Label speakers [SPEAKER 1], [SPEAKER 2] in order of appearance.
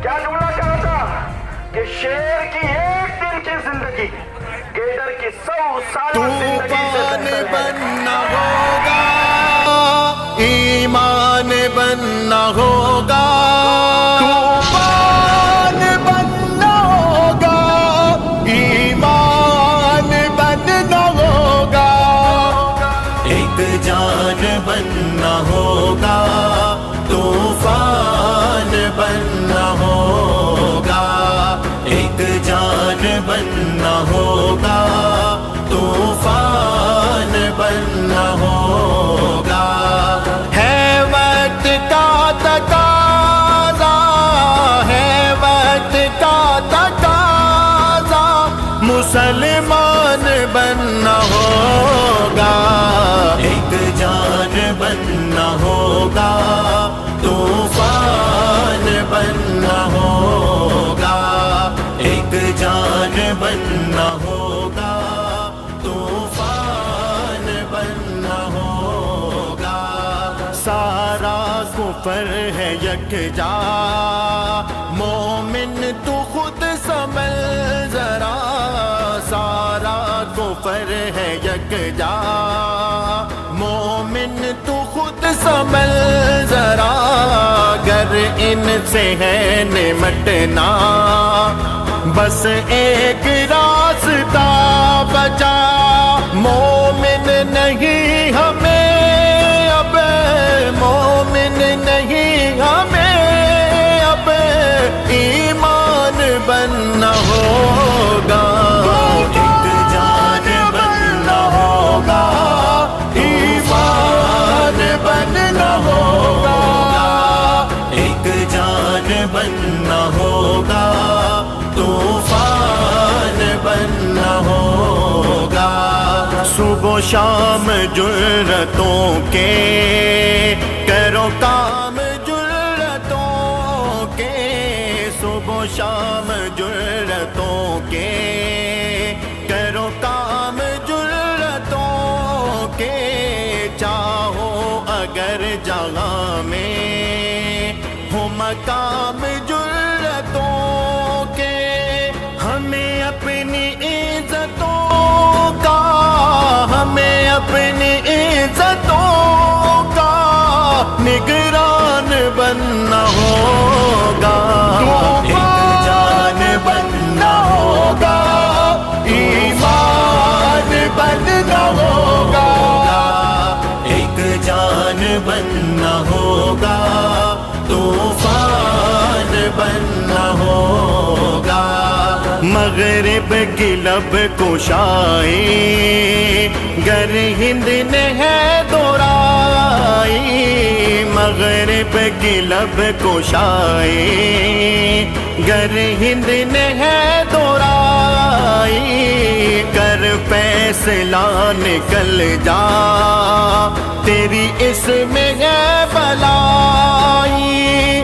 [SPEAKER 1] کیا جملہ کہا تھا کہ شیر کی ایک دن کی زندگی گیدر کی 100 سال زندگی سے
[SPEAKER 2] بننا ہوگا، ایمان بننا ہوگا، طوفان بننا ہوگا، ایمان بننا ہوگا، ایک جان بننا ہوگا، طوفان بننا ہوگا، ایک جان بننا ہوگا، طوفان بننا ہوگا، ہے وقت کا تقاضا، ہے وقت کا تقاضا، مسلمان بننا ہوگا، ایک جان بننا ہوگا، طوفان بننا ہوگا، ایک جان بننا ہوگا، طوفان بننا ہوگا، سارا کفر ہے یکجا، مومن تو خود سنبھل ذرا، سارا کفر ہے یکجا، مومن تو خود سنبھل ذرا، گر ان سے ہے نمٹنا، بس ایک راستہ بچا، مومن نہیں ہمیں اب، مومن نہیں ہمیں اب، ایمان بننا ہوگا، ایک جان بننا ہوگا، ایمان بننا ہوگا، ایک جان بننا ہوگا، طوفان بننا ہوگا، صبح و شام جرأتوں کے کرو کام، جرأتوں کے صبح و شام جرأتوں کے کرو کام، جرأتوں کے چاہو اگر جہاں میں ہو مقام جرأتوں کے، ہمیں اپنی عزتوں کا، ہمیں اپنی عزتوں کا نگران بننا ہوگا، ایک جان بننا ہوگا، ایمان بننا ہوگا، ایک جان بننا ہوگا، طوفان بننا ہوگا، مغرب کی لب کشائی گر ہند نے ہے دورائی، مغرب کی لب کشائی گر ہند نے ہے دورائی، کر فیصلہ نکل جا تیری اس میں ہے بلائی،